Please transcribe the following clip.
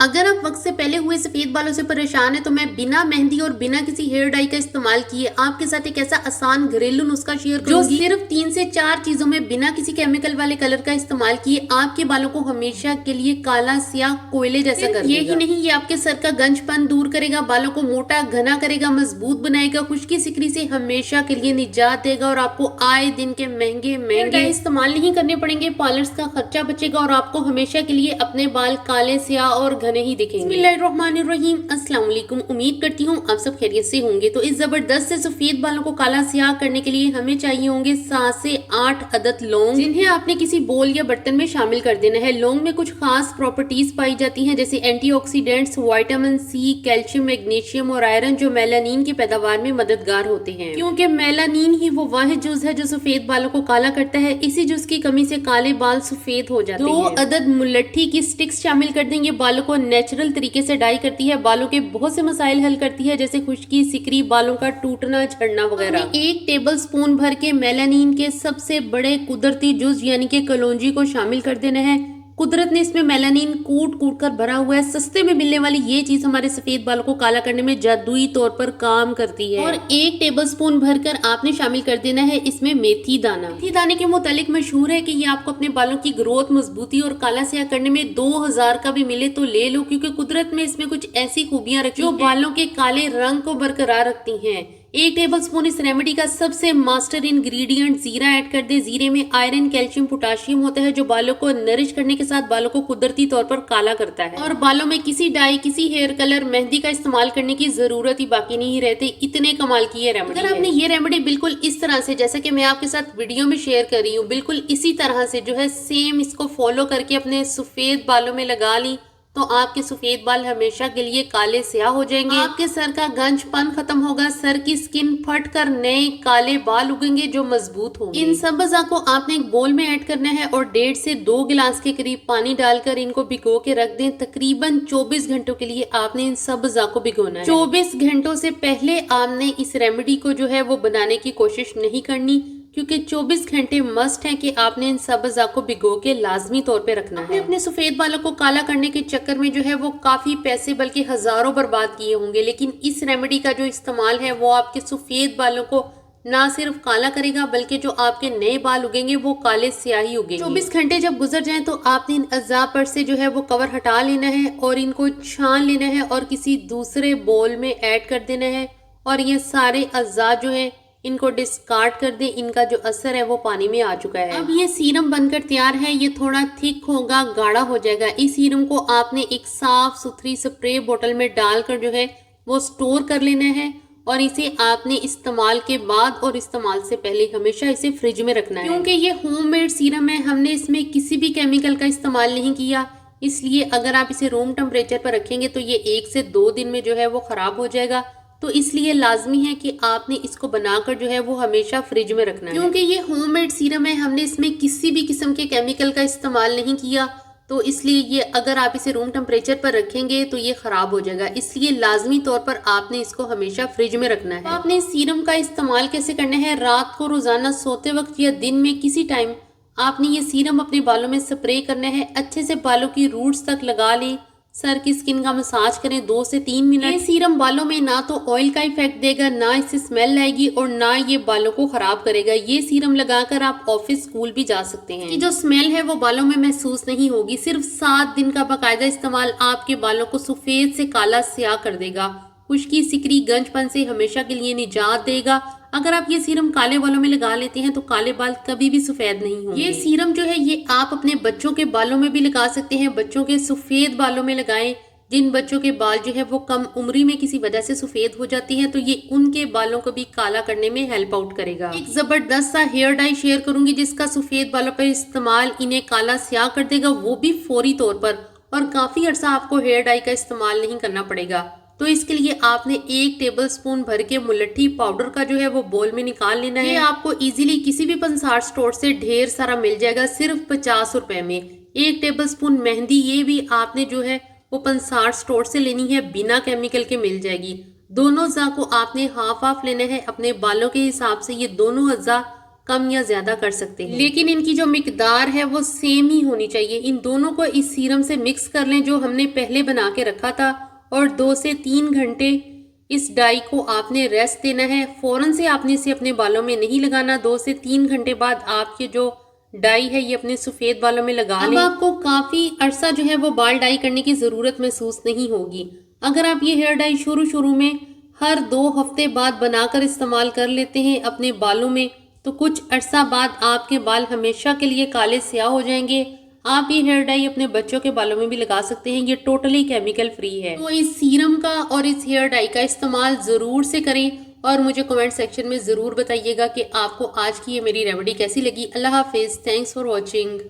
अगर आप वक्त से पहले हुए सफेद बालों से परेशान है तो मैं बिना मेहंदी और बिना किसी हेयर डाई का इस्तेमाल किए आपके साथ एक ऐसा आसान घरेलू नुस्खा शेयर करूंगी जो सिर्फ 3 से 4 चीजों में बिना किसी केमिकल वाले कलर का इस्तेमाल किए आपके बालों को हमेशा के लिए काला स्याह कोयले जैसा कर देगा। यही नहीं, ये आपके सर का गंजपन दूर करेगा, बालों को मोटा घना करेगा, मजबूत बनाएगा, खुश्की सिकरी से हमेशा के लिए निजात देगा और आपको आए दिन के महंगे महंगे इस्तेमाल नहीं करने पड़ेंगे, पार्लर्स का खर्चा बचेगा और आपको हमेशा के लिए अपने बाल काले स्याह और घने ही दिखेंगे। बिस्मिल्लाहिर्रहमानिर्रहीम, अस्सलाम वालेकुम। उम्मीद करती हूँ आप सब खैरियत से होंगे। तो इस जबरदस्त से सफेद बालों को काला स्याह करने के लिए हमें चाहिए होंगे 7 से 8 अदद लौंग, जिन्हें आपने किसी बोल या बर्तन में शामिल कर देना है। लौंग में कुछ खास प्रॉपर्टीज पाई जाती हैं जैसे antioxidants, vitamin C, calcium, magnesium और आयरन जो मेलानिन की पैदावार में मददगार होते हैं, क्योंकि मेलानिन ही वो वाहिद जुज है जो सफेद बालों को काला करता है। इसी जुज की कमी से काले बाल सफेद हो जाते हैं। 2 अदद मुलट्ठी की स्टिक्स शामिल कर देंगे। बालों को नेचुरल तरीके से डाई करती है, बालों के बहुत से मसाइल हल करती है जैसे खुश्की सिकरी, बालों का टूटना झड़ना वगैरह। 1 टेबल स्पून भर के मेलानिन के सबसे बड़े कुदरती जुज यानी कि कलौंजी को शामिल कर देना है। कुदरत ने इसमें मेलानिन कूट कूट कर भरा हुआ है। सस्ते में मिलने वाली ये चीज हमारे सफेद बालों को काला करने में जादुई तौर पर काम करती है। और 1 टेबलस्पून भरकर आपने शामिल कर देना है इसमें मेथी दाना। मेथी दाने के मुतालिक मशहूर है कि ये आपको अपने बालों की ग्रोथ, मजबूती और काला स्याह करने में 2000 का भी मिले तो ले लो, क्योंकि कुदरत में इसमें कुछ ऐसी खूबियां रखी जो बालों के काले रंग को बरकरार रखती हैं। 1 टेबलस्पून इस रेमेडी का सबसे मास्टर इंग्रेडिएंट जीरा ऐड कर दे। जीरे में आयरन, कैल्शियम, पोटाशियम होता है जो बालों को नरिश करने के साथ बालों को कुदरती तौर पर काला करता है और बालों में किसी डाई, किसी हेयर कलर, मेहंदी का इस्तेमाल करने की जरूरत ही बाकी नहीं रहती। इतने कमाल की ये रेमेडी। अगर आपने ये रेमेडी बिल्कुल इस तरह से, जैसा कि मैं आपके साथ वीडियो में शेयर कर रही हूँ, बिल्कुल इसी तरह से जो है सेम इसको फॉलो करके अपने सफेद बालों में लगा ली तो आपके सफेद बाल हमेशा के लिए काले स्याह हो जाएंगे। आपके सर का गंजपन खत्म होगा, सर की स्किन फट कर नए काले बाल उगेंगे जो मजबूत होंगे। इन सब अज़ा को आपने एक बोल में ऐड करना है और 1.5 से 2 गिलास के करीब पानी डालकर इनको भिगो के रख दें। तकरीबन 24 घंटों के लिए आपने इन सब अज़ा को भिगोना है। 24 घंटों से पहले आपने इस रेमेडी को जो है वो बनाने की कोशिश नहीं करनी, क्योंकि 24 घंटे मस्ट है कि आपने इन सब अज़ा को भिगो के लाजमी तौर पे रखना है। अपने सफेद बालों को काला करने के चक्कर में जो है वो काफी पैसे बल्कि हजारों बर्बाद किए होंगे, लेकिन इस रेमेडी का जो इस्तेमाल है वो आपके सफेद बालों को ना सिर्फ काला करेगा बल्कि जो आपके नए बाल उगेंगे वो काले स्याही उगेंगे। 24 घंटे जब गुजर जाएं तो आपने इन अज़ा पर से जो है वो कवर हटा लेना है और इनको छान लेना है और किसी दूसरे बोल में ऐड कर देना है और ये सारे अज़ा जो है इनको डिस्कार्ड कर दे। इनका जो असर है वो पानी में आ चुका है। अब ये सीरम बनकर तैयार है। ये थोड़ा थिक होगा, गाढ़ा हो जाएगा। इस सीरम को आपने एक साफ सुथरी स्प्रे बोतल में डालकर जो है वो स्टोर कर लेना है और इसे आपने इस्तेमाल के बाद और इस्तेमाल से पहले हमेशा इसे फ्रिज में रखना है, क्योंकि ये होममेड सीरम है। हमने इसमें किसी भी केमिकल का इस्तेमाल नहीं किया, इसलिए अगर आप इसे रूम टेम्परेचर पर रखेंगे तो ये 1 से 2 दिन में जो है वो खराब हो जाएगा। तो इसलिए लाजमी है कि आपने इसको बनाकर जो है वो हमेशा फ्रिज में रखना है, क्योंकि ये होममेड सीरम है। हमने इसमें किसी भी किस्म के केमिकल का इस्तेमाल नहीं किया, तो इसलिए ये अगर आप इसे रूम टेम्परेचर पर रखेंगे तो ये खराब हो जाएगा। इसलिए लाजमी तौर पर आपने इसको हमेशा फ्रिज में रखना है। आपने इस सीरम का इस्तेमाल कैसे करना है? रात को रोजाना सोते वक्त या दिन में किसी टाइम आपने ये सीरम अपने बालों में स्प्रे करना है। अच्छे से बालों की रूट्स तक लगा लें। सर की स्किन का मसाज करें 2 से 3 मिनट। ये सीरम बालों में ना तो ऑयल का इफेक्ट देगा, ना इससे स्मेल आएगी और ना ये बालों को खराब करेगा। ये सीरम लगाकर आप ऑफिस, स्कूल भी जा सकते हैं। जो स्मेल है वो बालों में महसूस नहीं होगी। सिर्फ 7 दिन का बाकायदा इस्तेमाल आपके बालों को सफेद से काला स्याह कर देगा। खुश्की सिकरी गंजपन से हमेशा के लिए निजात देगा। अगर आप ये सीरम काले बालों में लगा लेते हैं तो काले बाल कभी भी सफेद नहीं होंगे। ये सीरम जो है ये आप अपने बच्चों के बालों में भी लगा सकते हैं। बच्चों के सफेद बालों में लगाएं। जिन बच्चों के बाल जो है वो कम उम्री में किसी वजह से सफेद हो जाती हैं तो ये उनके बालों को भी काला करने में हेल्प आउट करेगा। एक जबरदस्त सा हेयर डाई शेयर करूंगी जिसका सफेद बालों पर इस्तेमाल इन्हें काला स्याह कर देगा, वो भी फौरी तौर पर, और काफी अर्सा आपको हेयर डाई का इस्तेमाल नहीं करना पड़ेगा। तो इसके लिए आपने 1 टेबलस्पून भर के मुलट्ठी पाउडर का जो है वो बोल में निकाल लेना है। ये आपको इजीली किसी भी पंसार स्टोर से ढेर सारा मिल जाएगा, सिर्फ 50 रुपए में। 1 टेबलस्पून मेहंदी, ये भी आपने जो है वो पंसार स्टोर से लेनी है, बिना केमिकल के मिल जाएगी। दोनों अज़ा को आपने हाफ हाफ लेना है अपने बालों के हिसाब से। ये दोनों अज़ा कम या ज्यादा कर सकते हैं, लेकिन इनकी जो मिकदार है वो सेम ही होनी चाहिए। इन दोनों को इस सीरम से मिक्स कर लें जो हमने पहले बना के रखा था, और 2 से 3 घंटे इस डाई को आपने रेस्ट देना है। फौरन से आपने इसे अपने बालों में नहीं लगाना। 2 से 3 घंटे बाद आपके जो डाई है ये अपने सफेद बालों में लगा लें। अब आपको काफी अरसा जो है वो बाल डाई करने की जरूरत महसूस नहीं होगी। अगर आप ये हेयर डाई शुरू में हर 2 हफ्ते बाद बनाकर इस्तेमाल कर लेते हैं अपने बालों में, तो कुछ अरसा बाद आपके बाल हमेशा के लिए काले स्याह हो जाएंगे। आप ये हेयर डाई अपने बच्चों के बालों में भी लगा सकते हैं। ये टोटली केमिकल फ्री है। तो इस सीरम का और इस हेयर डाई का इस्तेमाल ज़रूर से करें और मुझे कमेंट सेक्शन में ज़रूर बताइएगा कि आपको आज की ये मेरी रेमेडी कैसी लगी। अल्लाह हाफिज़। Thanks for watching.